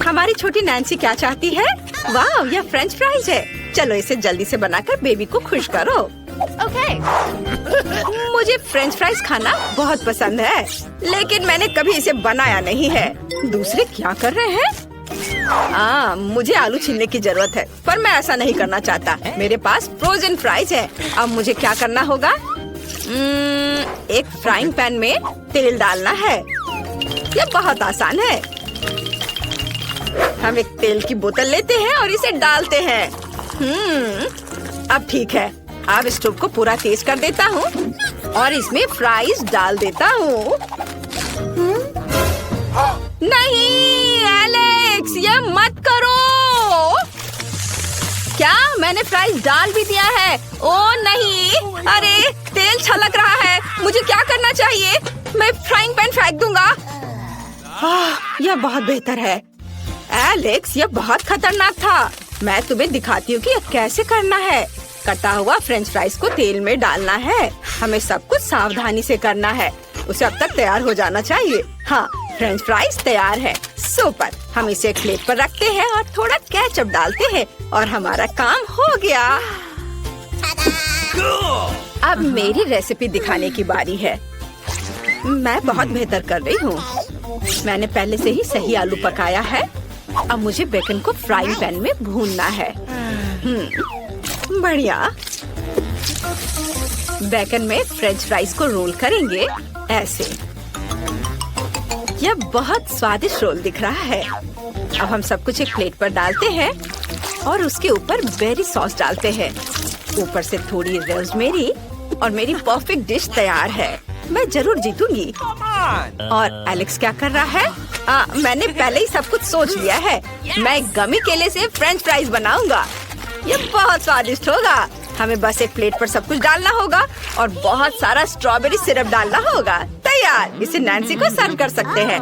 हमारी छोटी नैन्सी क्या चाहती है? वाह, यह फ्रेंच फ्राइज है। चलो इसे जल्दी से बनाकर बेबी को खुश करो। Okay. मुझे फ्रेंच फ्राइज खाना बहुत पसंद है, लेकिन मैंने कभी इसे बनाया नहीं है। दूसरे क्या कर रहे हैं? मुझे आलू छीलने की जरूरत है, पर मैं ऐसा नहीं करना चाहता। मेरे पास फ्रोजन फ्राइज है। अब मुझे क्या करना होगा? एक फ्राइंग पैन में तेल डालना है। यह बहुत आसान है। हम एक तेल की बोतल लेते हैं और इसे डालते हैं। अब ठीक है। अब स्टोव को पूरा तेज कर देता हूँ और इसमें फ्राइज डाल देता हूँ। नहीं एलेक्स, ये मत करो। क्या मैंने फ्राइज डाल भी दिया है? ओ नहीं, अरे तेल छलक रहा है। मुझे क्या करना चाहिए? मैं फ्राइंग पैन फेंक दूंगा। यह बहुत बेहतर है। एलेक्स, यह बहुत खतरनाक था। मैं तुम्हें दिखाती हूँ कि यह कैसे करना है। कटा हुआ फ्रेंच फ्राइज को तेल में डालना है। हमें सब कुछ सावधानी से करना है। उसे अब तक तैयार हो जाना चाहिए। हाँ, फ्रेंच फ्राइज तैयार है। सुपर। हम इसे एक प्लेट पर रखते हैं और थोड़ा केचप डालते हैं और हमारा काम हो गया। अब मेरी रेसिपी दिखाने की बारी है। मैं बहुत बेहतर कर रही हूँ। मैंने पहले से ही सही आलू पकाया है। अब मुझे बेकन को फ्राइंग पैन में भूनना है। बढ़िया। बेकन में फ्रेंच फ्राइज को रोल करेंगे ऐसे। यह बहुत स्वादिष्ट रोल दिख रहा है। अब हम सब कुछ एक प्लेट पर डालते हैं और उसके ऊपर बेरी सॉस डालते हैं। ऊपर से थोड़ी रोज़मेरी और मेरी परफेक्ट डिश तैयार है। मैं जरूर जीतूंगी। और एलेक्स क्या कर रहा है? मैंने पहले ही सब कुछ सोच लिया है। मैं गमी केले से फ्रेंच फ्राइज बनाऊंगा। ये बहुत स्वादिष्ट होगा। हमें बस एक प्लेट पर सब कुछ डालना होगा और बहुत सारा स्ट्रॉबेरी सिरप डालना होगा। तैयार। इसे नैन्सी को सर्व कर सकते हैं।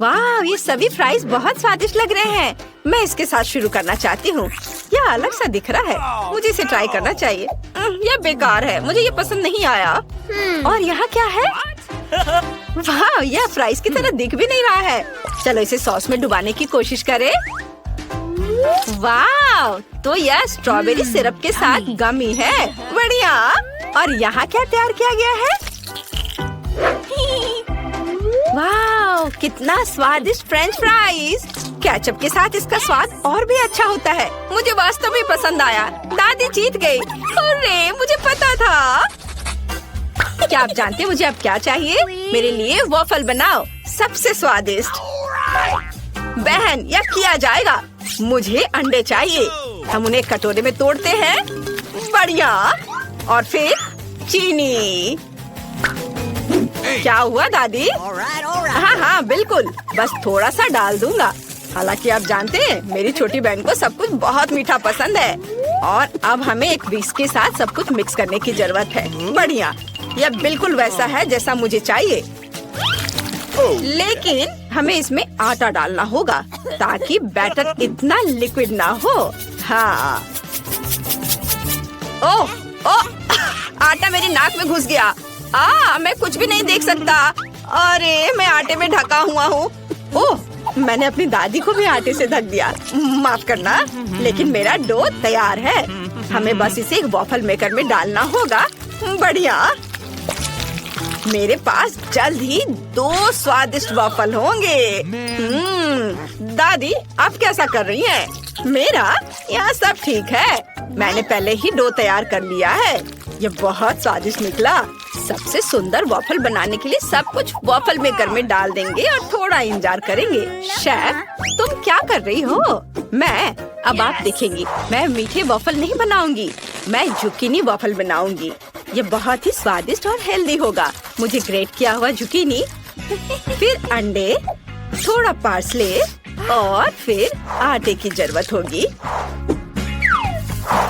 वाह, ये सभी फ्राइज बहुत स्वादिष्ट लग रहे हैं। मैं इसके साथ शुरू करना चाहती हूँ। यह अलग सा दिख रहा है। मुझे इसे ट्राई करना चाहिए। यह बेकार है। मुझे ये पसंद नहीं आया। और यहाँ क्या है? वाह, यह फ्राइज की तरह दिख भी नहीं रहा है। चलो इसे सॉस में डुबाने की कोशिश करें। वाह, तो यह स्ट्रॉबेरी सिरप के साथ गमी है। बढ़िया। और यहाँ क्या तैयार किया गया है? वाह, कितना स्वादिष्ट फ्रेंच फ्राइज। केचप के साथ इसका स्वाद और भी अच्छा होता है। मुझे वास्तव में पसंद आया। दादी जीत गई। अरे, मुझे पता था। क्या आप जानते हैं मुझे अब क्या चाहिए? मेरे लिए वॉफल बनाओ, सबसे स्वादिष्ट। बहन, यह किया जाएगा। मुझे अंडे चाहिए। हम उन्हें कटोरे में तोड़ते हैं। बढ़िया। और फिर चीनी। क्या हुआ दादी? हाँ, बिल्कुल। बस थोड़ा सा डाल दूंगा। हालांकि आप जानते हैं मेरी छोटी बहन को सब कुछ बहुत मीठा पसंद है। और अब हमें एक विस्क के साथ सब कुछ मिक्स करने की जरूरत है। बढ़िया। यह बिल्कुल वैसा है जैसा मुझे चाहिए, लेकिन हमें इसमें आटा डालना होगा ताकि बैटर इतना लिक्विड ना हो। हाँ। ओह, आटा मेरी नाक में घुस गया। मैं कुछ भी नहीं देख सकता। अरे, मैं आटे में ढका हुआ हूँ। ओह, मैंने अपनी दादी को भी आटे से ढक दिया। माफ करना, लेकिन मेरा डो तैयार है। हमें बस इसे एक वॉफल मेकर में डालना होगा। बढ़िया। मेरे पास जल्द ही 2 स्वादिष्ट वॉफल होंगे। दादी, आप कैसा कर रही हैं? मेरा यहाँ सब ठीक है। मैंने पहले ही डो तैयार कर लिया है। ये बहुत स्वादिष्ट निकला। सबसे सुंदर वॉफल बनाने के लिए सब कुछ वॉफल मेकर में डाल देंगे और थोड़ा इंतजार करेंगे। शेफ, तुम क्या कर रही हो? अब आप देखेंगी, मैं मीठे वॉफल नहीं बनाऊंगी। मैं जुकीनी वॉफल बनाऊंगी। ये बहुत ही स्वादिष्ट और हेल्दी होगा। मुझे ग्रेट किया हुआ जुकीनी, फिर अंडे, थोड़ा पार्सले और फिर आटे की जरूरत होगी।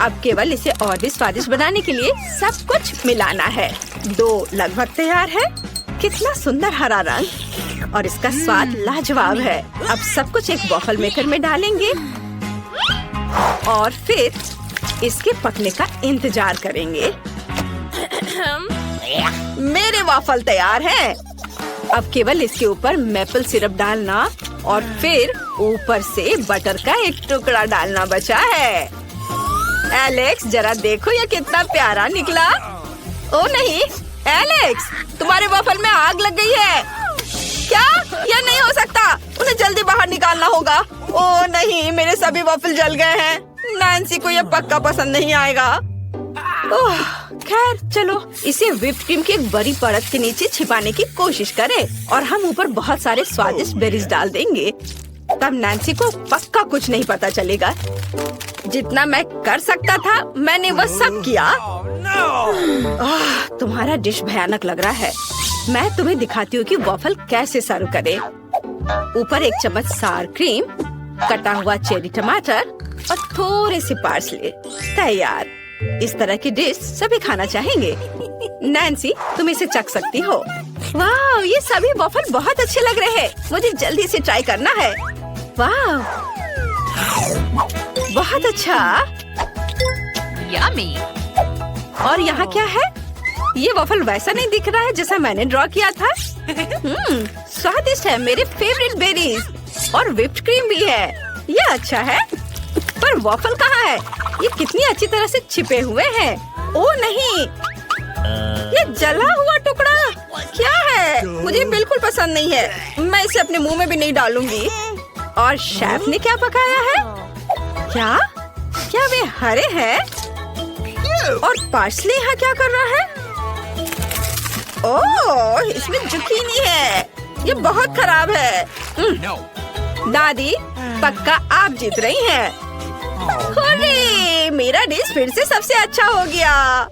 अब केवल इसे और भी स्वादिष्ट बनाने के लिए सब कुछ मिलाना है। डो लगभग तैयार है। कितना सुंदर हरा रंग और इसका स्वाद लाजवाब है। अब सब कुछ एक वॉफल मेकर में डालेंगे और फिर इसके पकने का इंतजार करेंगे। मेरे वॉफल तैयार हैं। अब केवल इसके ऊपर मैपल सिरप डालना और फिर ऊपर से बटर का एक टुकड़ा डालना बचा है। एलेक्स जरा देखो ये कितना प्यारा निकला। ओ नहीं एलेक्स, तुम्हारे वॉफल में आग लग गई है। क्या? यह नहीं हो सकता, उन्हें जल्दी बाहर निकालना होगा। ओ नहीं, मेरे सभी वॉफल जल गए हैं। नैन्सी को यह पक्का पसंद नहीं आएगा। ओह खैर चलो इसे व्हिप्ड क्रीम की एक बड़ी परत के नीचे छिपाने की कोशिश करें और हम ऊपर बहुत सारे स्वादिष्ट बेरीज डाल देंगे। तब नैन्सी को पक्का कुछ नहीं पता चलेगा। जितना मैं कर सकता था मैंने वह सब किया। तुम्हारा डिश भयानक लग रहा है। मैं तुम्हें दिखाती हूँ कि वॉफल कैसे सर्व करें। ऊपर 1 चम्मच सार क्रीम, कटा हुआ चेरी टमाटर और थोड़े से पार्सले। तैयार। इस तरह की डिश सभी खाना चाहेंगे। नैन्सी तुम इसे चख सकती हो। वाह, ये सभी वॉफल बहुत अच्छे लग रहे हैं। मुझे जल्दी से ट्राई करना है। वाह, बहुत अच्छा। यम्मी। और यहाँ क्या है? ये वॉफल वैसा नहीं दिख रहा है जैसा मैंने ड्रॉ किया था। स्वादिष्ट है, मेरे फेवरेट बेरीज और व्हिप्ड क्रीम भी है। ये अच्छा है, पर वॉफल कहाँ है? ये कितनी अच्छी तरह से छिपे हुए हैं। ओ नहीं, ये जला हुआ टुकड़ा क्या है? मुझे बिल्कुल पसंद नहीं है। मैं इसे अपने मुंह में भी नहीं डालूंगी। और शेफ ने क्या पकाया है? क्या वे हरे हैं? और पार्सले यहाँ क्या कर रहा है? ओह, इसमें जुकीनी है। ये बहुत खराब है। दादी पक्का आप जीत रही हैं। अरे, मेरा डिश फिर से सबसे अच्छा हो गया।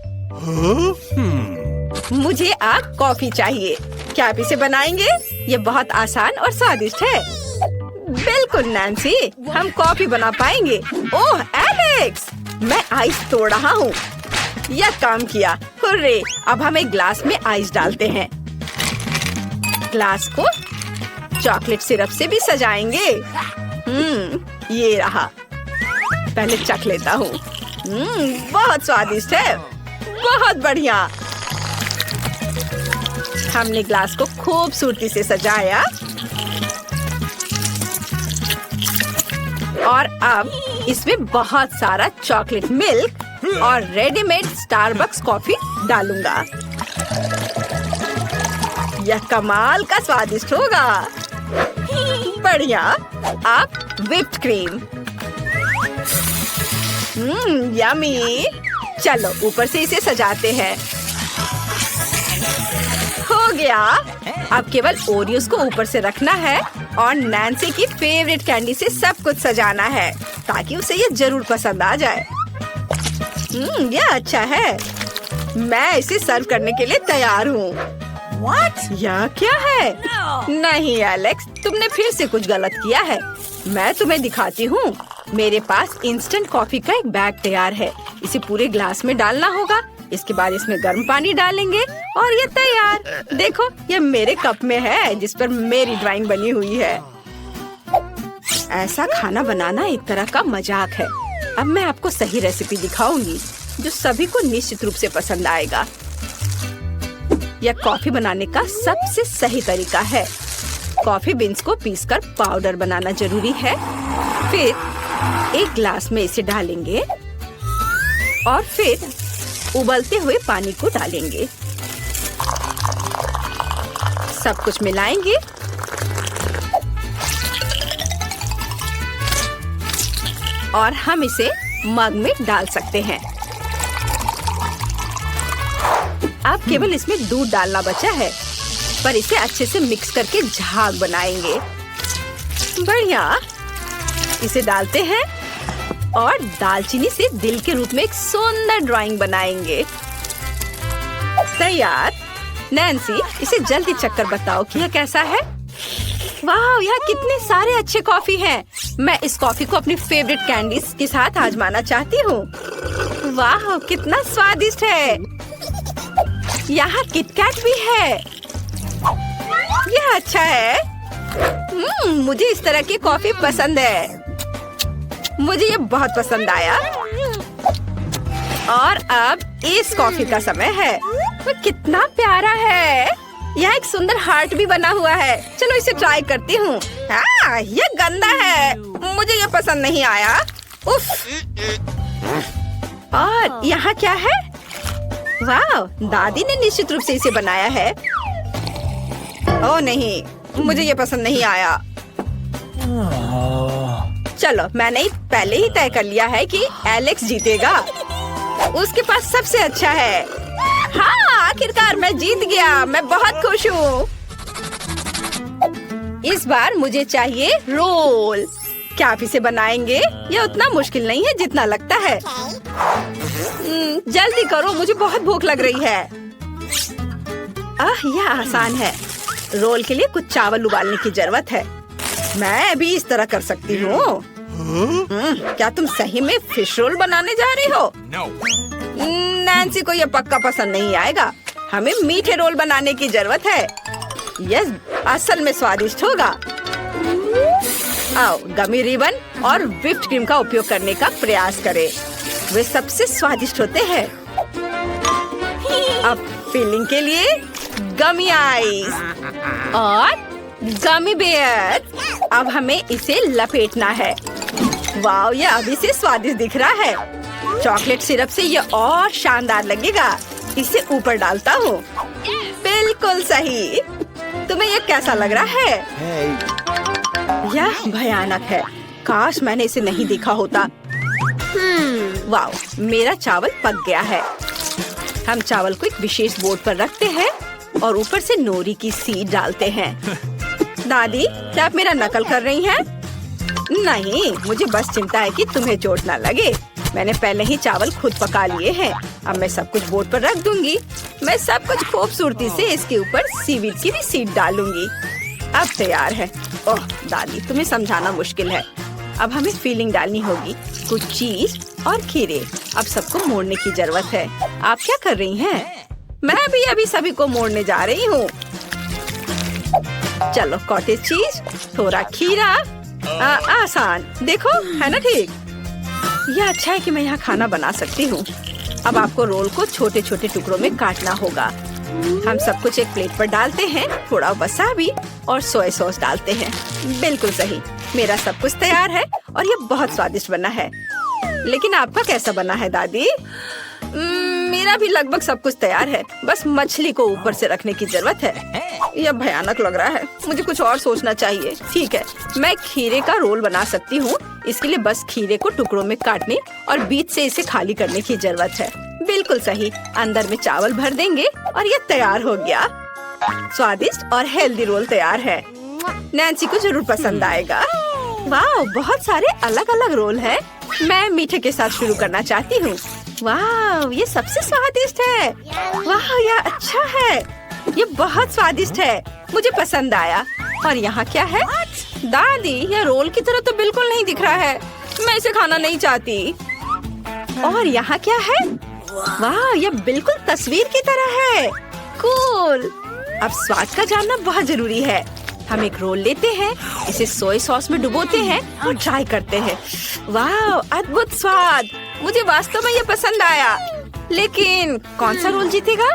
मुझे आप कॉफी चाहिए। क्या आप इसे बनाएंगे? ये बहुत आसान और स्वादिष्ट है। बिल्कुल नैन्सी, हम कॉफी बना पाएंगे। ओह एलेक्स, मैं आइस तोड़ रहा हूँ। यह काम किया। हुर्रे, अब हम एक ग्लास में आइस डालते हैं। ग्लास को चॉकलेट सिरप से भी सजाएंगे। ये रहा। पहले चख लेता हूँ। बहुत स्वादिष्ट है, बहुत बढ़िया। हमने ग्लास को खूबसूरती से सजाया और अब इसमें बहुत सारा चॉकलेट मिल्क और रेडीमेड स्टारबक्स कॉफी डालूंगा। यह कमाल का स्वादिष्ट होगा। बढ़िया। अब व्हिप्ड क्रीम। यम्मी। चलो ऊपर से इसे सजाते हैं। हो गया। अब केवल ओरियोस को ऊपर से रखना है और नैन्सी की फेवरेट कैंडी से सब कुछ सजाना है ताकि उसे ये जरूर पसंद आ जाए। यह अच्छा है। मैं इसे सर्व करने के लिए तैयार हूँ। यह क्या है? नहीं एलेक्स, तुमने फिर से कुछ गलत किया है। मैं तुम्हें दिखाती हूँ। मेरे पास इंस्टेंट कॉफी का एक बैग तैयार है। इसे पूरे ग्लास में डालना होगा। इसके बाद इसमें गर्म पानी डालेंगे और ये तैयार। देखो, ये मेरे कप में है जिस पर मेरी ड्राइंग बनी हुई है। ऐसा खाना बनाना एक तरह का मजाक है। अब मैं आपको सही रेसिपी दिखाऊंगी जो सभी को निश्चित रूप से पसंद आएगा। यह कॉफी बनाने का सबसे सही तरीका है। कॉफी बीन्स को पीसकर पाउडर बनाना जरूरी है। फिर एक ग्लास में इसे डालेंगे और फिर उबलते हुए पानी को डालेंगे। सब कुछ मिलाएंगे और हम इसे मग में डाल सकते हैं। अब केवल इसमें दूध डालना बचा है, पर इसे अच्छे से मिक्स करके झाग बनाएंगे। बढ़िया। इसे डालते हैं और दालचीनी से दिल के रूप में एक सुंदर ड्राइंग बनाएंगे। तैयार। नैन्सी, इसे जल्दी चखकर बताओ कि यह कैसा है। वाह, यहाँ कितने सारे अच्छे कॉफी हैं। मैं इस कॉफी को अपनी फेवरेट कैंडीज के साथ आजमाना चाहती हूँ। वाह, कितना स्वादिष्ट है। यहाँ किटकैट भी है। यह अच्छा है। मुझे इस तरह की कॉफी पसंद है। मुझे ये बहुत पसंद आया। और अब इस कॉफी का समय है। वो कितना प्यारा है। यहाँ एक सुंदर हार्ट भी बना हुआ है। चलो इसे ट्राई करती हूँ। ये गंदा है, मुझे ये पसंद नहीं आया। उफ। और यहाँ क्या है? वाह, दादी ने निश्चित रूप से इसे बनाया है। ओह नहीं, मुझे ये पसंद नहीं आया। चलो, मैंने पहले ही तय कर लिया है कि एलेक्स जीतेगा। उसके पास सबसे अच्छा है। हाँ, आखिरकार मैं जीत गया। मैं बहुत खुश हूँ। इस बार मुझे चाहिए रोल। क्या आप इसे बनाएंगे? यह उतना मुश्किल नहीं है जितना लगता है। जल्दी करो, मुझे बहुत भूख लग रही है। यह आसान है। रोल के लिए कुछ चावल उबालने की जरूरत है। मैं भी इस तरह कर सकती हूँ। क्या तुम सही में फिश रोल बनाने जा रही हो? नैन्सी को यह पक्का पसंद नहीं आएगा। हमें मीठे रोल बनाने की जरूरत है। यह असल में स्वादिष्ट होगा। आओ, गमी रिबन और व्हिप्ड क्रीम का उपयोग करने का प्रयास करें। वे सबसे स्वादिष्ट होते हैं। अब फिलिंग के लिए गमी आइस और गमी बेयर। अब हमें इसे लपेटना है। वाह, यह अभी से स्वादिष्ट दिख रहा है। चॉकलेट सिरप से यह और शानदार लगेगा। इसे ऊपर डालता हूँ। बिल्कुल सही। तुम्हें यह कैसा लग रहा है? यह भयानक है। काश मैंने इसे नहीं देखा होता। वाह, मेरा चावल पक गया है। हम चावल को एक विशेष बोर्ड पर रखते हैं और ऊपर से नोरी की सीड डालते हैं। दादी, क्या आप मेरा नकल कर रही हैं? नहीं, मुझे बस चिंता है कि तुम्हें चोट ना लगे। मैंने पहले ही चावल खुद पका लिए हैं। अब मैं सब कुछ बोर्ड पर रख दूंगी। मैं सब कुछ खूबसूरती से इसके ऊपर सीवीड की भी सीड डालूंगी। अब तैयार है। ओह दादी, तुम्हें समझाना मुश्किल है। अब हमें फीलिंग डालनी होगी, कुछ चीज और खीरे। अब सबको मोड़ने की जरूरत है। आप क्या कर रही हैं? मैं भी अभी सभी को मोड़ने जा रही हूँ। चलो, कॉटेज चीज, थोड़ा खीरा। आसान, देखो है ना ठीक। यह अच्छा है कि मैं यहाँ खाना बना सकती हूँ। अब आपको रोल को छोटे छोटे टुकड़ों में काटना होगा। हम सब कुछ एक प्लेट पर डालते हैं। थोड़ा वसाबी और सोया सॉस डालते हैं। बिल्कुल सही। मेरा सब कुछ तैयार है और ये बहुत स्वादिष्ट बना है। लेकिन आपका कैसा बना है दादी? मेरा भी लगभग सब कुछ तैयार है। बस मछली को ऊपर से रखने की जरूरत है। यह भयानक लग रहा है। मुझे कुछ और सोचना चाहिए। ठीक है, मैं खीरे का रोल बना सकती हूँ। इसके लिए बस खीरे को टुकड़ों में काटने और बीच से इसे खाली करने की जरूरत है। बिल्कुल सही। अंदर में चावल भर देंगे और ये तैयार हो गया। स्वादिष्ट और हेल्दी रोल तैयार है। नैन्सी को जरूर पसंद आएगा। वाह, बहुत सारे अलग अलग रोल हैं। मैं मीठे के साथ शुरू करना चाहती हूँ। वाह, ये सबसे स्वादिष्ट है। वाह, यह अच्छा है। ये बहुत स्वादिष्ट है। मुझे पसंद आया। और यहाँ क्या है? दादी, यह रोल की तरह तो बिल्कुल नहीं दिख रहा है। मैं इसे खाना नहीं चाहती। और यहाँ क्या है? वाह, यह बिल्कुल तस्वीर की तरह है। कूल। अब स्वाद का जानना बहुत जरूरी है। हम एक रोल लेते हैं, इसे सोया सॉस में डुबोते हैं और ट्राई करते हैं। वाह, अद्भुत स्वाद। मुझे वास्तव में ये पसंद आया। लेकिन कौन सा रोल जीतेगा?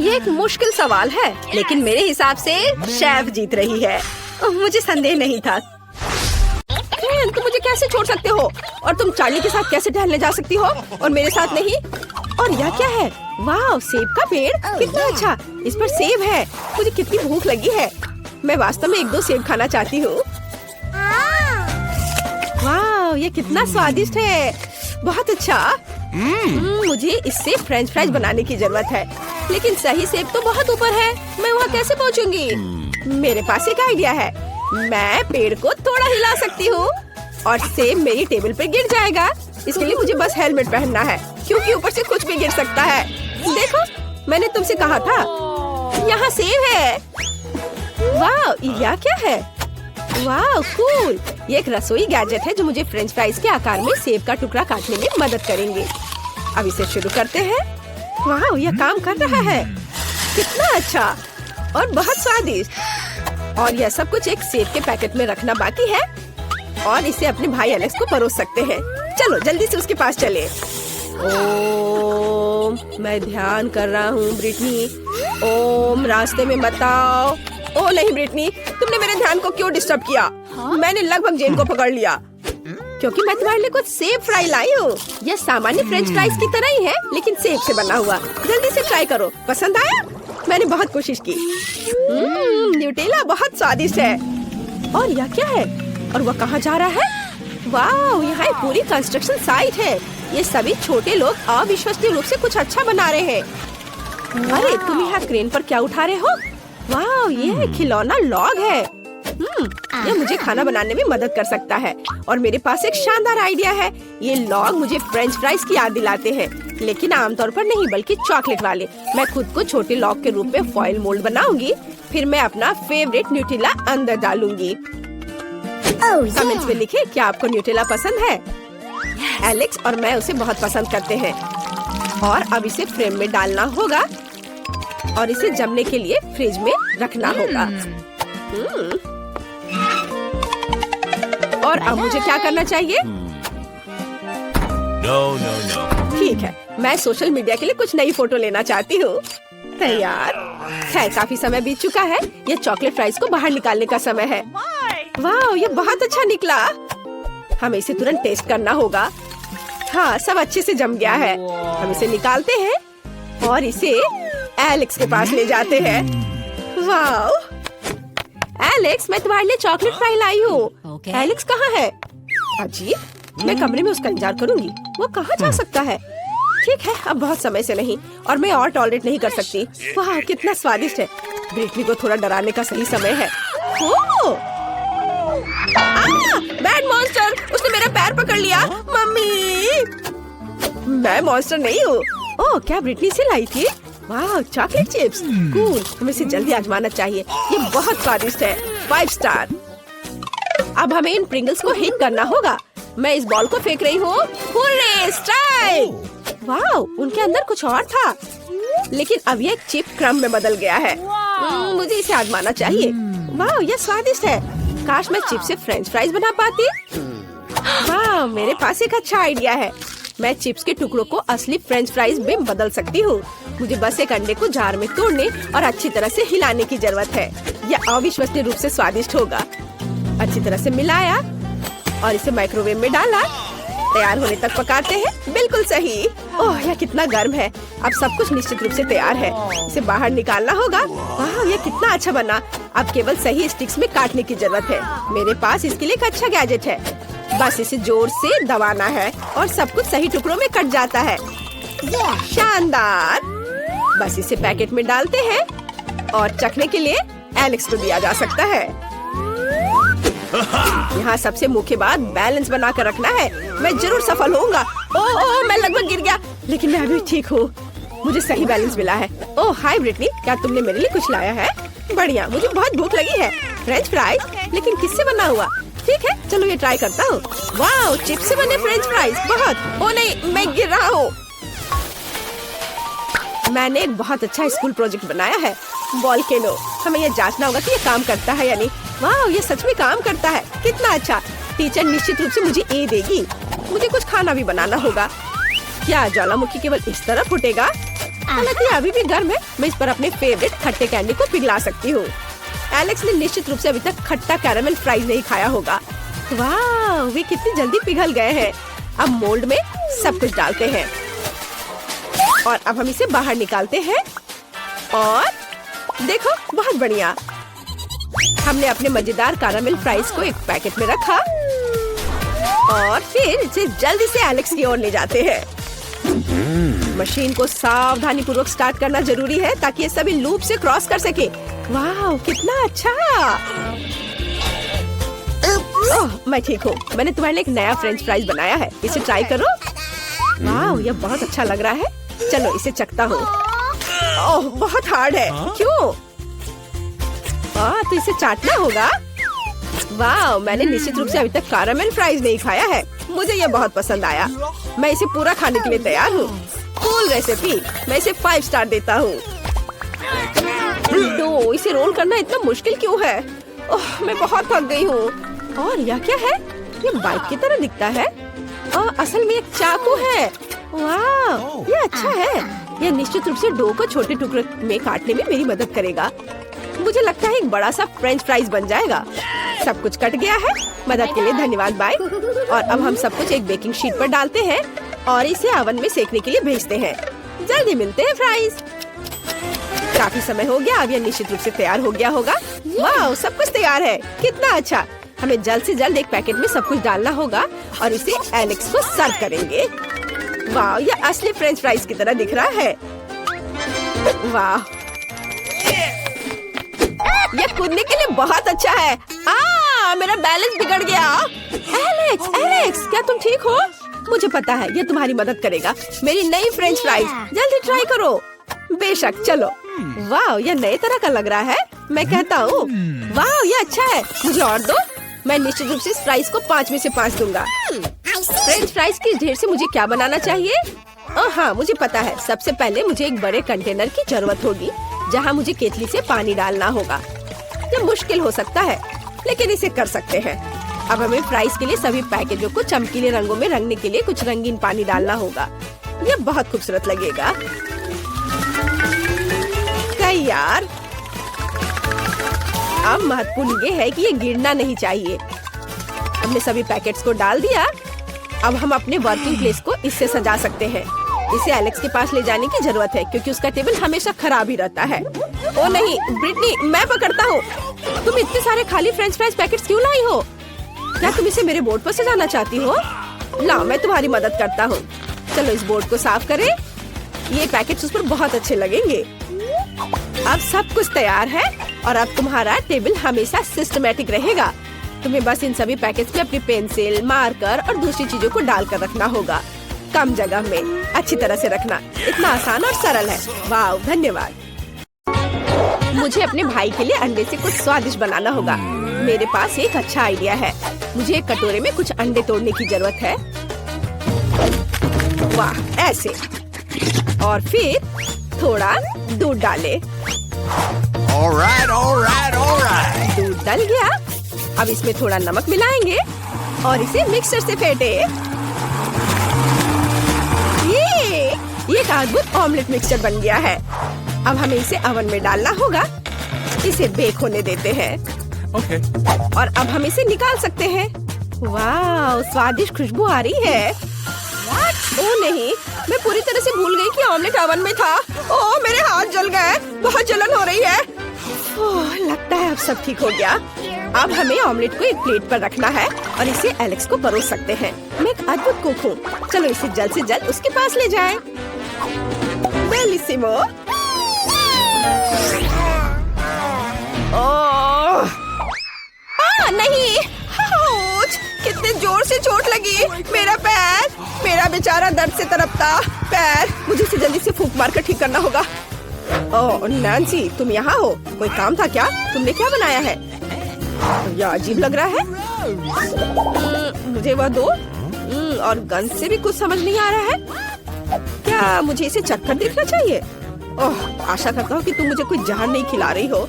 ये एक मुश्किल सवाल है, लेकिन मेरे हिसाब से शेफ जीत रही है। मुझे संदेह नहीं था। तुम मुझे कैसे छोड़ सकते हो? और तुम चार्ली के साथ कैसे टहलने जा सकती हो और मेरे साथ नहीं? और यह क्या है? वाह, सेब का पेड़, कितना अच्छा। इस पर सेब है। मुझे कितनी भूख लगी है। मैं वास्तव में 1-2 सेब खाना चाहती हूँ। वाह, ये कितना स्वादिष्ट है। बहुत अच्छा। मुझे इससे फ्रेंच फ्राइज बनाने की जरूरत है। लेकिन सही सेब तो बहुत ऊपर है। मैं वहाँ कैसे पहुँचूंगी? मेरे पास एक आइडिया है। मैं पेड़ को थोड़ा हिला सकती हूँ और सेब मेरी टेबल पर गिर जाएगा। इसके लिए मुझे बस हेलमेट पहनना है, क्योंकि ऊपर से कुछ भी गिर सकता है। देखो, मैंने तुमसे कहा था। यहाँ सेब है। वाह, यह क्या है? वाह, कूल। ये एक रसोई गैजेट है जो मुझे फ्रेंच फ्राइज के आकार में सेब का टुकड़ा काटने में मदद करेंगे। अब इसे शुरू करते हैं। वाह, यह काम कर रहा है। कितना अच्छा और बहुत स्वादिष्ट। और यह सब कुछ एक सेब के पैकेट में रखना बाकी है और इसे अपने भाई एलेक्स को परोस सकते हैं। चलो जल्दी से उसके पास चले। ओम, मैं ध्यान कर रहा हूँ ब्रिटनी। ओम, रास्ते में मत आओ। ओ नहीं ब्रिटनी, तुमने मेरे ध्यान को क्यों डिस्टर्ब किया? मैंने लगभग जेन को पकड़ लिया क्योंकि मैं तुम्हारे लिए कुछ सेब फ्राई लाई हूँ। यह सामान्य फ्रेंच फ्राइज की तरह ही है, लेकिन सेब से बना हुआ। जल्दी से ट्राई करो। पसंद आया? मैंने बहुत कोशिश की। न्यूटेला बहुत स्वादिष्ट है। और यह क्या है? और वह कहाँ जा रहा है? वाह, यहाँ एक पूरी कंस्ट्रक्शन साइट है। ये सभी छोटे लोग अविश्वसनीय रूप से कुछ अच्छा बना रहे हैं। अरे तुम यहाँ क्रेन पर क्या उठा रहे हो? वाह, ये खिलौना लॉग है। यह मुझे खाना बनाने में मदद कर सकता है। और मेरे पास एक शानदार आइडिया है। ये लॉग मुझे फ्रेंच फ्राइज की याद दिलाते हैं, लेकिन आमतौर पर नहीं बल्कि चॉकलेट वाले। मैं खुद को छोटे लॉग के रूप में फॉइल मोल्ड बनाऊंगी, फिर मैं अपना फेवरेट न्यूटेला अंदर डालूंगी। कमेंट्स में लिखें क्या आपको न्यूटेला पसंद है। एलेक्स और मैं उसे बहुत पसंद करते हैं। और अब इसे फ्रेम में डालना होगा और इसे जमने के लिए फ्रिज में रखना होगा। और अब मुझे क्या करना चाहिए? No. ठीक है, मैं सोशल मीडिया के लिए कुछ नई फोटो लेना चाहती हूँ। तैयार। खैर, काफी समय बीत चुका है। ये चॉकलेट फ्राइज को बाहर निकालने का समय है। वाह, ये बहुत अच्छा निकला। हमें इसे तुरंत टेस्ट करना होगा। हाँ, सब अच्छे से जम गया है। हम इसे निकालते हैं और इसे एलेक्स के पास ले जाते हैं। वाह एलेक्स, मैं तुम्हारे लिए चॉकलेट फ्राई लाई हूँ। एलेक्स कहाँ है? अजीब, मैं कमरे में उसका इंतजार करूंगी। वो कहाँ जा सकता है? ठीक है, अब बहुत समय से नहीं और मैं और टॉलरेट नहीं कर सकती। वाह, कितना स्वादिष्ट है। ब्रिटनी को थोड़ा डराने का सही समय है। बैड मॉन्स्टर, उसने मेरा पैर पकड़ लिया। मम्मी, मैं मॉन्स्टर नहीं हूँ। ओह, क्या ब्रिटनी से लाई थी? वाह, चॉकलेट चिप्स, कूल। हमें इसे जल्दी आजमाना चाहिए। ये बहुत स्वादिष्ट है। 5 स्टार। अब हमें इन प्रिंगल्स को हिट करना होगा। मैं इस बॉल को फेंक रही हूँ। Hurray, strike! वाह, उनके अंदर कुछ और था, लेकिन अब ये एक चिप क्रम में बदल गया है। मुझे इसे आजमाना चाहिए। वाह, यह स्वादिष्ट है। काश मैं चिप से फ्रेंच फ्राइज बना पाती। वाह, मेरे पास एक अच्छा आइडिया है। मैं चिप्स के टुकड़ों को असली फ्रेंच फ्राइज में बदल सकती हूँ। मुझे बस एक अंडे को जार में तोड़ने और अच्छी तरह से हिलाने की जरूरत है। यह अविश्वसनीय रूप से स्वादिष्ट होगा। अच्छी तरह से मिलाया और इसे माइक्रोवेव में डाला। तैयार होने तक पकाते हैं। बिल्कुल सही। ओह, यह कितना गर्म है। अब सब कुछ निश्चित रूप से तैयार है। इसे बाहर निकालना होगा। वाह, यह कितना अच्छा बना। अब केवल सही स्टिक्स में काटने की जरूरत है। मेरे पास इसके लिए एक अच्छा गैजेट है। बस इसे जोर से दबाना है और सब कुछ सही टुकड़ों में कट जाता है। शानदार। बस इसे पैकेट में डालते हैं और चखने के लिए एलेक्स को दिया जा सकता है। यहाँ सबसे मुख्य बात बैलेंस बना कर रखना है। मैं जरूर सफल होऊंगा। ओह, मैं लगभग गिर गया, लेकिन मैं अभी ठीक हूँ। मुझे सही बैलेंस मिला है। ओह, हाय ब्रिटनी, क्या तुमने मेरे लिए कुछ लाया है? बढ़िया, मुझे बहुत भूख लगी है। फ्रेंच फ्राइज, लेकिन किससे बना हुआ? ठीक है, चलो ये ट्राई करता हूँ। वाह, चिप्स से बने फ्रेंच फ्राइज, बहुत। ओ नहीं, मैं गिर रहा हूँ। मैंने एक बहुत अच्छा स्कूल प्रोजेक्ट बनाया है, वॉल्केनो। हमें ये जांचना होगा कि ये काम करता है या नहीं। वाह, ये सच में काम करता है। कितना अच्छा। टीचर निश्चित रूप से मुझे ए देगी। मुझे कुछ खाना भी बनाना होगा। क्या ज्वालामुखी केवल इस तरह फूटेगा? हालांकि अभी भी गर्म है। मैं इस पर अपने फेवरेट खट्टे कैंडी को पिघला सकती हूँ। एलेक्स ने निश्चित रूप से अभी तक खट्टा कैरामेल फ्राइज नहीं खाया होगा। वाह, वे कितनी जल्दी पिघल गए हैं। अब मोल्ड में सब कुछ डालते हैं और अब हम इसे बाहर निकालते हैं। और देखो, बहुत बढ़िया। हमने अपने मजेदार कैरामेल फ्राइज को एक पैकेट में रखा और फिर इसे जल्दी से एलेक्स की ओर ले जाते हैं। मशीन को सावधानी पूर्वक स्टार्ट करना जरूरी है ताकि ये सभी लूप से क्रॉस कर सके। वाह, कितना अच्छा। ओह, मैं ठीक हूँ। मैंने तुम्हारे लिए एक नया फ्रेंच फ्राइज बनाया है। इसे ट्राई करो। वाह, यह बहुत अच्छा लग रहा है। चलो इसे चखता हूँ। ओह, बहुत हार्ड है। क्यों? तो इसे चाटना होगा। वाह, मैंने निश्चित रूप से अभी तक कैरामेल फ्राइज नहीं खाया है। मुझे यह बहुत पसंद आया। मैं इसे पूरा खाने के लिए तैयार हूँ। Cool recipe. मैं इसे 5 स्टार देता हूँ। तो इसे रोल करना इतना मुश्किल क्यों है? ओह, मैं बहुत थक गई हूँ। और यह क्या है? ये बाइक की तरह दिखता है। असल में एक चाकू है। वाह, ये अच्छा है। यह निश्चित रूप से डो को छोटे टुकड़ों में काटने में मेरी मदद करेगा। मुझे लगता है एक बड़ा सा फ्रेंच फ्राइज बन जाएगा। सब कुछ कट गया है। मदद के लिए धन्यवाद बाय। और अब हम सब कुछ एक बेकिंग शीट पर डालते हैं और इसे ओवन में सेकने के लिए भेजते हैं। जल्दी मिलते हैं फ्राइज। काफी समय हो गया, अब यह निश्चित रूप से तैयार हो गया होगा। वाह, सब कुछ तैयार है। कितना अच्छा। हमें जल्द से जल्द एक पैकेट में सब कुछ डालना होगा और इसे एलेक्स को सर्व करेंगे। वाह, यह असली फ्रेंच फ्राइज की तरह दिख रहा है। वाह, यह कूदने के लिए बहुत अच्छा है। मेरा बैलेंस बिगड़ गया। एलेक्स, एलेक्स, क्या तुम ठीक हो? मुझे पता है यह तुम्हारी मदद करेगा। मेरी नई फ्रेंच फ्राइज, जल्दी ट्राई करो। बेशक, चलो। वाह, यह नए तरह का लग रहा है। मैं कहता हूँ, वाह, यह अच्छा है। मुझे और दो। मैं निश्चित रूप से इस फ्राइज को 5 में से 5 दूंगा। फ्रेंच फ्राइज की ढेर से मुझे क्या बनाना चाहिए? हाँ, मुझे पता है। सबसे पहले मुझे एक बड़े कंटेनर की जरूरत होगी जहाँ मुझे केतली से पानी डालना होगा। यह मुश्किल हो सकता है, लेकिन इसे कर सकते हैं। अब हमें फ्राइज के लिए सभी पैकेजों को चमकीले रंगों में रंगने के लिए कुछ रंगीन पानी डालना होगा। यह बहुत खूबसूरत लगेगा। तैयार। अब महत्वपूर्ण ये है कि ये गिरना नहीं चाहिए। हमने सभी पैकेट्स को डाल दिया। अब हम अपने वर्किंग प्लेस को इससे सजा सकते हैं। इसे एलेक्स के पास ले जाने की जरूरत है क्योंकि उसका टेबल हमेशा खराब ही रहता है। ओ नहीं, ब्रिटनी, मैं पकड़ता हूँ। तुम इतने सारे खाली फ्रेंच फ्राइज पैकेट्स क्यों लाई हो? क्या तुम इसे मेरे बोर्ड पर सजाना चाहती हो? लाओ, मैं तुम्हारी मदद करता हूँ। चलो इस बोर्ड को साफ करें। ये पैकेट्स उस पर बहुत अच्छे लगेंगे। अब सब कुछ तैयार है और अब तुम्हारा टेबल हमेशा सिस्टमैटिक रहेगा। तुम्हें बस इन सभी पैकेट्स में अपनी पेंसिल, मार्कर और दूसरी चीजों को डालकर रखना होगा। कम जगह में अच्छी तरह से रखना। इतना आसान और सरल है। वाह, धन्यवाद। मुझे अपने भाई के लिए अंडे से कुछ स्वादिष्ट बनाना होगा। मेरे पास एक अच्छा आइडिया है। मुझे एक कटोरे में कुछ अंडे तोड़ने की जरूरत है। वाह, ऐसे। और फिर थोड़ा दूध डाले। दूध डल गया। अब इसमें थोड़ा नमक मिलाएंगे और इसे मिक्सर से फेंटे। ये एक अद्भुत ऑमलेट मिक्सचर बन गया है। अब हमें इसे ओवन में डालना होगा। इसे बेक होने देते हैं। और अब हम इसे निकाल सकते हैं। वाह, स्वादिष्ट खुशबू आ रही है। ओह नहीं, मैं पूरी तरह से भूल गई कि ऑमलेट ओवन में था। ओह, मेरे हाथ जल गए। बहुत जलन हो रही है। ओह, लगता है अब सब ठीक हो गया। अब हमें ऑमलेट को एक प्लेट पर रखना है और इसे एलेक्स को परोस सकते हैं। मैं एक अद्भुत कुक हूँ। चलो इसे जल्द से जल्द उसके पास ले जाएं। बेलिसिमो। नहीं, कितने जोर से चोट लगी। मेरा पैर, मेरा बेचारा दर्द से तड़पता पैर। मुझे इसे जल्दी से फूंक मार कर ठीक करना होगा। ओह नैन्सी, तुम यहाँ हो? कोई काम था क्या? तुमने क्या बनाया है? यह अजीब लग रहा है। मुझे वह दो। और गंध से भी कुछ समझ नहीं आ रहा है। क्या मुझे इसे चखकर देखना चाहिए? ओह, आशा करता हूँ कि तुम मुझे कोई जहर नहीं खिला रही हो।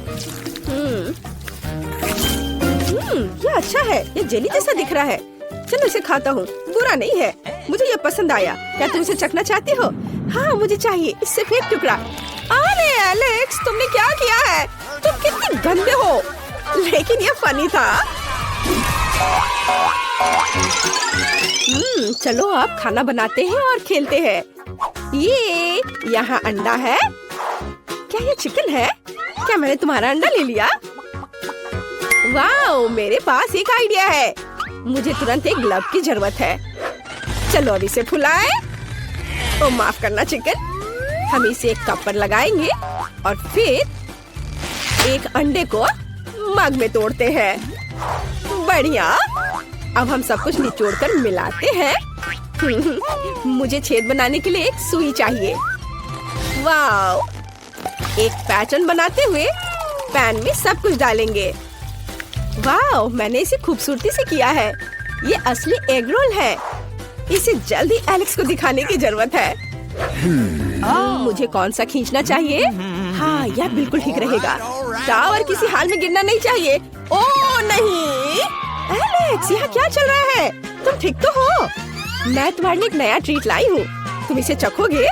यह अच्छा है। यह जेली जैसा दिख रहा है। चलो इसे खाता हूँ। बुरा नहीं है, मुझे यह पसंद आया। क्या तुम इसे चखना चाहती हो? हाँ, मुझे चाहिए। इससे फेंक टुकड़ा। अरे एलेक्स, तुमने क्या किया है? तुम कितने गंदे हो। लेकिन यह फनी था। चलो अब खाना बनाते हैं और खेलते हैं। ये यहाँ अंडा है। क्या ये चिकन है? क्या मैंने तुम्हारा अंडा ले लिया? वाह, मेरे पास एक आइडिया है। मुझे तुरंत एक ग्लव की जरूरत है। चलो अब इसे फुलाएं। ओ माफ करना चिकन। हम इसे एक कप पर लगाएंगे और फिर एक अंडे को मग में तोड़ते हैं। बढ़िया। अब हम सब कुछ निचोड़ कर मिलाते हैं। मुझे छेद बनाने के लिए एक सुई चाहिए। वाह, एक पैटर्न बनाते हुए पैन में सब कुछ डालेंगे। वाह, मैंने इसे खूबसूरती से किया है। ये असली एग रोल है। इसे जल्दी एलेक्स को दिखाने की जरूरत है। मुझे कौन सा खींचना चाहिए? हाँ, यह बिल्कुल ठीक रहेगा। टावर किसी हाल में गिरना नहीं चाहिए। ओह नहीं, एलेक्स, यहाँ क्या चल रहा है? तुम ठीक तो हो? मैं तुम्हारे लिए एक नया ट्रीट लाई हूँ। तुम इसे चखोगे?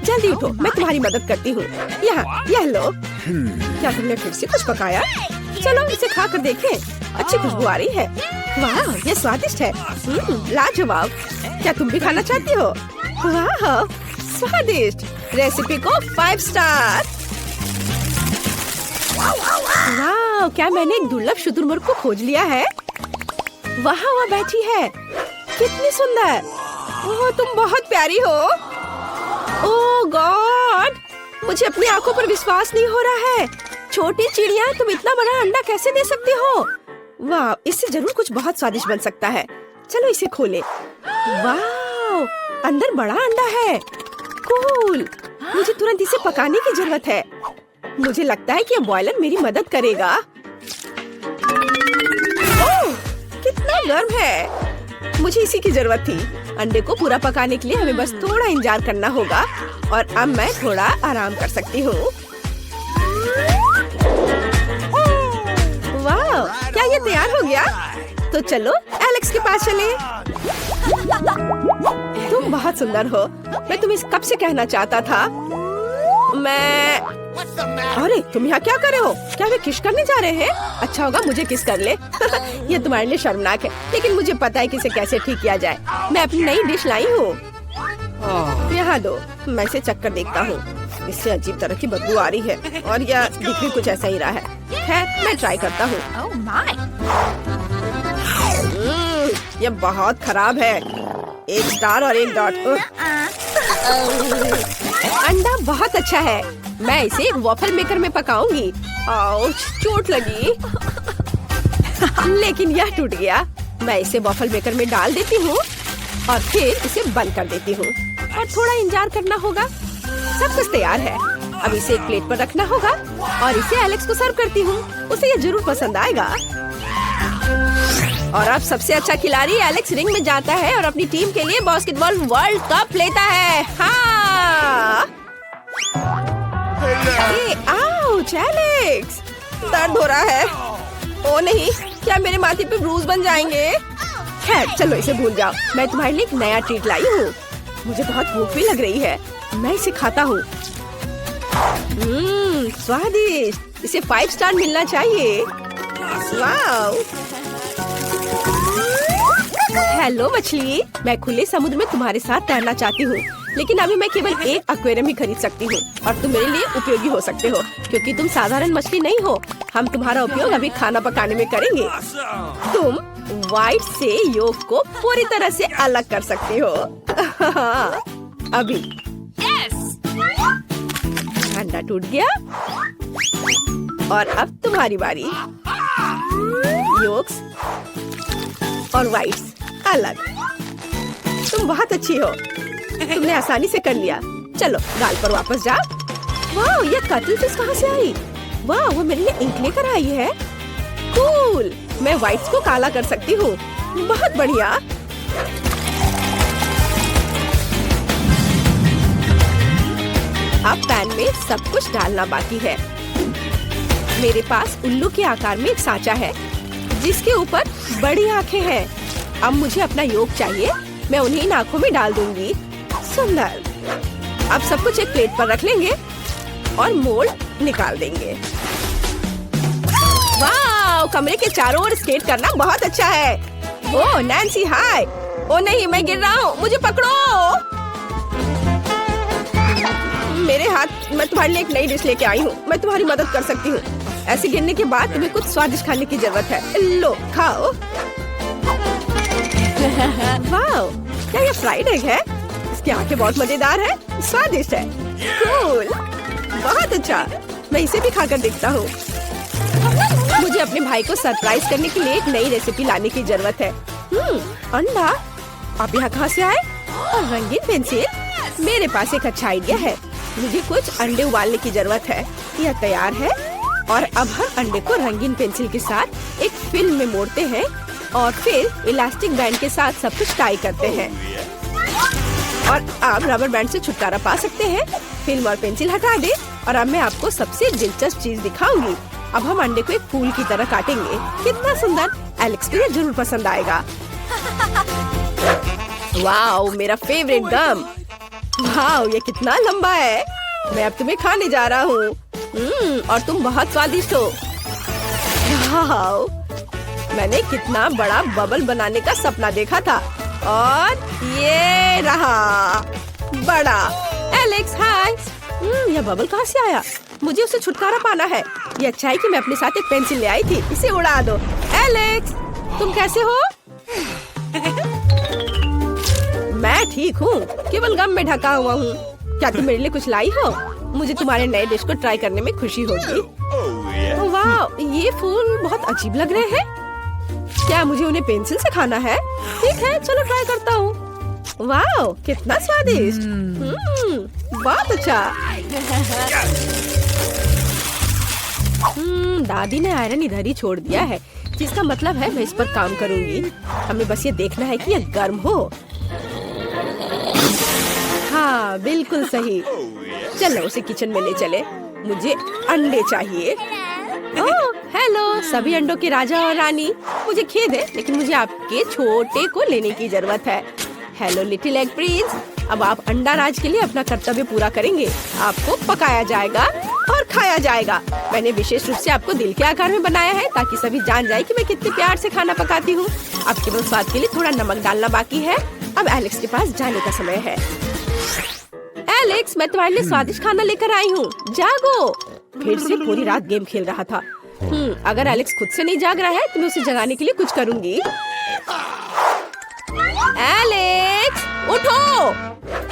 जल्दी उठो, मैं तुम्हारी मदद करती हूँ। यहाँ, यह लो। क्या तुमने फिर से कुछ पकाया? चलो इसे खा कर देखें। अच्छी खुशबू आ रही है। वाह, ये स्वादिष्ट है। लाजवाब। क्या तुम भी खाना चाहती हो? वाह, स्वादिष्ट। रेसिपी को 5 स्टार। वाह, क्या मैंने एक दुर्लभ शुतुरमुर्ग को खोज लिया है? वहाँ वहाँ बैठी है। कितनी सुंदर। ओह, तुम बहुत प्यारी हो। ओह गॉड, मुझे अपनी आंखों पर विश्वास नहीं हो रहा है। छोटी चिड़िया, तुम इतना बड़ा अंडा कैसे दे सकती हो? वाह, इससे जरूर कुछ बहुत स्वादिष्ट बन सकता है। चलो इसे खोलें। वाह, अंदर बड़ा अंडा है। कूल। मुझे तुरंत इसे पकाने की जरूरत है। मुझे लगता है कि यह बॉयलर मेरी मदद करेगा। ओह, कितना गर्म है। मुझे इसी की जरूरत थी। अंडे को पूरा पकाने के लिए हमें बस थोड़ा इंतजार करना होगा और अब मैं थोड़ा आराम कर सकती हूँ। वाह, क्या ये तैयार हो गया? तो चलो एलेक्स के पास चले। तुम बहुत सुंदर हो। मैं तुम्हें कब से कहना चाहता था। अरे तुम यहाँ क्या कर रहे हो? क्या वे किस करने जा रहे हैं? अच्छा होगा मुझे किस कर ले। ये तुम्हारे लिए शर्मनाक है, लेकिन मुझे पता है कि इसे कैसे ठीक किया जाए। मैं अपनी नई डिश लाई हूँ। यहाँ दो, मैं इसे चक्कर देखता हूँ। इससे अजीब तरह की बदबू आ रही है और यह दिख भी कुछ ऐसा ही रहा है। खैर, मैं ट्राई करता हूँ। यह बहुत खराब है। 1 स्टार और 1 डॉट। अंडा बहुत अच्छा है। मैं इसे एक वॉफल मेकर में पकाऊंगी। आउच, चोट लगी। लेकिन यह टूट गया। मैं इसे वॉफल मेकर में डाल देती हूँ और फिर इसे बंद कर देती हूँ और थोड़ा इंतजार करना होगा। सब कुछ तैयार है। अब इसे एक प्लेट पर रखना होगा और इसे एलेक्स को सर्व करती हूँ। उसे यह जरूर पसंद आएगा। और अब सबसे अच्छा खिलाड़ी एलेक्स रिंग में जाता है और अपनी टीम के लिए बास्केटबॉल वर्ल्ड कप लेता है। हाँ। आउच, एलेक्स, दर्द हो रहा है। ओ नहीं, क्या मेरे माथे पे ब्रूज बन जाएंगे? खैर, चलो इसे भूल जाओ। मैं तुम्हारे लिए एक नया ट्रीट लाई हूँ। मुझे बहुत भूख भी लग रही है। मैं इसे खाता हूँ। स्वादिष्ट। इसे 5 स्टार मिलना चाहिए। वाव। हेलो मछली, मैं खुले समुद्र में तुम्हारे साथ तैरना चाहती हूँ, लेकिन अभी मैं केवल एक एक्वेरियम ही खरीद सकती हूँ और तुम मेरे लिए उपयोगी हो सकते हो क्योंकि तुम साधारण मछली नहीं हो। हम तुम्हारा उपयोग अभी खाना पकाने में करेंगे। तुम व्हाइट से योक को पूरी तरह से अलग कर सकते हो। अभी अंडा टूट गया और अब तुम्हारी बारी। योक्स और व्हाइट्स अलग। तुम बहुत अच्छी हो। तुमने आसानी से कर लिया। चलो गाल पर वापस जाओ। वाह, ये कटल फिश कहाँ से आई? वाह, वो मेरे लिए इंक लेकर आई है। कूल। मैं व्हाइट्स को काला कर सकती हूँ। बहुत बढ़िया। अब पैन में सब कुछ डालना बाकी है। मेरे पास उल्लू के आकार में एक सांचा है जिसके ऊपर बड़ी आँखें हैं। अब मुझे अपना योग चाहिए। मैं उन्हीं इन आँखों में डाल दूंगी। सुंदर। अब सब कुछ एक प्लेट पर रख लेंगे और मोल्ड निकाल देंगे। वाह, कमरे के चारों ओर स्केट करना बहुत अच्छा है। ओह नैन्सी, हाय। ओ नहीं, मैं गिर रहा हूँ, मुझे पकड़ो। मेरे हाथ। मैं तुम्हारे लिए एक नई डिश लेके आई हूँ। मैं तुम्हारी मदद कर सकती हूँ। ऐसे गिरने के बाद तुम्हें कुछ स्वादिष्ट खाने की जरूरत है। लो, खाओ। वाह, क्या ये फ्राइड एग है? इसकी आंखें बहुत मजेदार है, स्वादिष्ट है। कूल, बहुत अच्छा। मैं इसे भी खाकर देखता हूँ। मुझे अपने भाई को सरप्राइज करने के लिए एक नई रेसिपी लाने की जरूरत है। अंडा। आप यहाँ कहाँ से आए? और रंगीन पेंसिल। मेरे पास एक अच्छा आइडिया है। मुझे कुछ अंडे उबालने की जरूरत है। यह तैयार है और अब हम अंडे को रंगीन पेंसिल के साथ एक फिल्म में मोड़ते हैं और फिर इलास्टिक बैंड के साथ सब कुछ टाई करते हैं और अब रबर बैंड से छुटकारा पा सकते हैं। फिल्म और पेंसिल हटा दे और अब मैं आपको सबसे दिलचस्प चीज दिखाऊंगी। अब हम अंडे को एक फूल की तरह काटेंगे। कितना सुंदर। एलेक्स को ये जरूर पसंद आएगा। वाओ, मेरा फेवरेट गम। वाह, ये कितना लंबा है। मैं अब तुम्हें खाने जा रहा हूँ। और तुम बहुत स्वादिष्ट हो। वाह, मैंने कितना बड़ा बबल बनाने का सपना देखा था और ये रहा बड़ा। एलेक्स हाय। यह बबल कहाँ से आया? मुझे उसे छुटकारा पाना है। ये अच्छा है कि मैं अपने साथ एक पेंसिल ले आई थी। इसे उड़ा दो। एलेक्स, तुम कैसे हो? मैं ठीक हूँ, केवल गम में ढका हुआ हूँ। क्या तुम मेरे लिए कुछ लाई हो? मुझे तुम्हारे नए डिश को ट्राई करने में खुशी होगी। वाह, ये फूल बहुत अजीब लग रहे हैं। क्या मुझे उन्हें पेंसिल से खाना है? ठीक है, चलो ट्राई करता हूँ। वाह, कितना स्वादिष्ट। बहुत अच्छा। दादी ने आयरन इधर ही छोड़ दिया है, जिसका मतलब है मैं इस पर काम करूंगी। हमें बस ये देखना है कि यह गर्म हो। हाँ, बिल्कुल सही। चलो उसे किचन में ले चले। मुझे अंडे चाहिए। ओह, हेलो सभी अंडों के राजा और रानी। मुझे खेद है, लेकिन मुझे आपके छोटे को लेने की जरूरत है। हेलो लिटिल एग प्रिंस, अब आप अंडा राज के लिए अपना कर्तव्य पूरा करेंगे। आपको पकाया जाएगा और खाया जाएगा। मैंने विशेष रूप से आपको दिल के आकार में बनाया है, ताकि सभी जान जाए कि मैं कितने प्यार से खाना पकाती हूँ। अब केवल स्वाद के लिए थोड़ा नमक डालना बाकी है। अब एलेक्स के पास जाने का समय है। एलेक्स, मैं तुम्हारे लिए स्वादिष्ट खाना लेकर आई हूँ। जागो। फिर से पूरी रात गेम खेल रहा था। अगर एलेक्स खुद से नहीं जाग रहा है तो मैं उसे जगाने के लिए कुछ करूँगी। एलेक्स, उठो।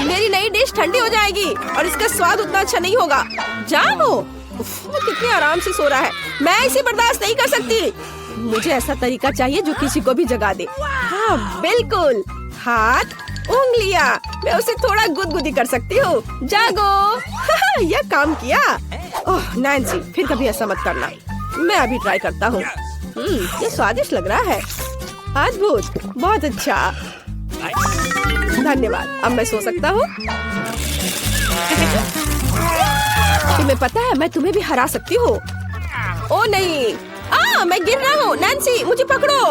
मेरी नई डिश ठंडी हो जाएगी और इसका स्वाद उतना अच्छा नहीं होगा। जागो। वो कितने आराम से सो रहा है। मैं इसे बर्दाश्त नहीं कर सकती। मुझे ऐसा तरीका चाहिए जो किसी को भी जगा दे। हाँ, बिल्कुल। हाथ, उंगलियां। मैं उसे थोड़ा गुदगुदी कर सकती हूँ। जागो। यह काम किया। ओह नैन्सी, फिर कभी ऐसा मत करना। मैं अभी ट्राई करता हूँ। ये स्वादिष्ट लग रहा है। अद्भुत, बहुत अच्छा। धन्यवाद। अब मैं सो सकता हूँ। तुम्हें पता है मैं तुम्हें भी हरा सकती हूँ। ओ नहीं, मैं गिर रहा हूँ। नैन्सी, मुझे पकड़ो।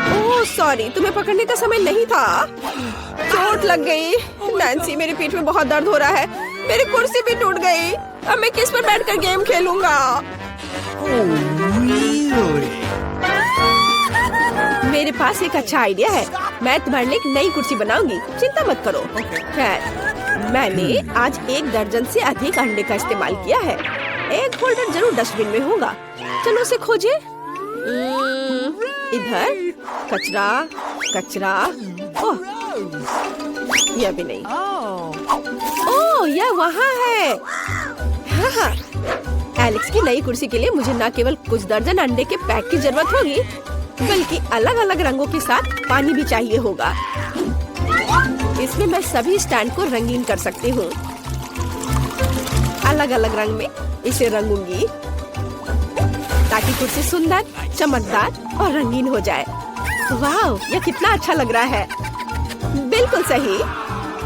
ओह सॉरी, तुम्हें पकड़ने का समय नहीं था। चोट लग गई। नैन्सी, मेरे पीठ में बहुत दर्द हो रहा है। मेरी कुर्सी भी टूट गई। अब मैं किस पर बैठकर गेम खेलूंगा? मेरे पास एक अच्छा आइडिया है। मैं तुम्हारे लिए एक नई कुर्सी बनाऊंगी। चिंता मत करो। खैर, मैंने आज 1 दर्जन से अधिक अंडे का इस्तेमाल किया है। एक होल्डर जरूर डस्टबिन में होगा। चलो उसे खोजे। इधर कचरा, कचरा। ओह, यह भी नहीं। ओह, यह वहाँ है। हाँ, एलेक्स की नई कुर्सी के लिए मुझे न केवल कुछ दर्जन अंडे के पैक की जरूरत होगी, बल्कि अलग अलग रंगों के साथ पानी भी चाहिए होगा। इसमें मैं सभी स्टैंड को रंगीन कर सकती हूँ। अलग अलग रंग में इसे रंगूंगी ताकि कुर्सी सुंदर, चमकदार और रंगीन हो जाए। वाह, यह कितना अच्छा लग रहा है। बिल्कुल सही।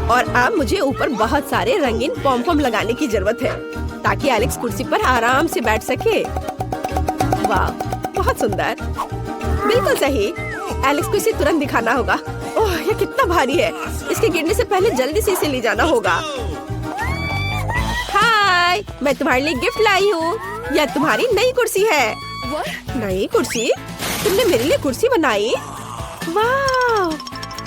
और अब मुझे ऊपर बहुत सारे रंगीन पॉम-पॉम लगाने की जरूरत है, ताकि एलेक्स कुर्सी पर आराम से बैठ सके। वाह, बहुत सुंदर। बिल्कुल सही। एलेक्स को इसे तुरंत दिखाना होगा। ओह, यह कितना भारी है। इसके गिरने से पहले जल्दी से इसे ले जाना होगा। हाय, मैं तुम्हारे लिए गिफ्ट लाई हूँ। यह तुम्हारी नई कुर्सी है। नई कुर्सी? तुमने मेरे लिए कुर्सी बनाई? वाह,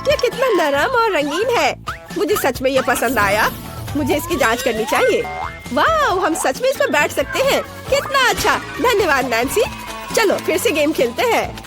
यह कितना नरम और रंगीन है। मुझे सच में यह पसंद आया। मुझे इसकी जांच करनी चाहिए। वाह, हम सच में इस पर बैठ सकते हैं। कितना अच्छा। धन्यवाद नैन्सी। चलो फिर से गेम खेलते हैं।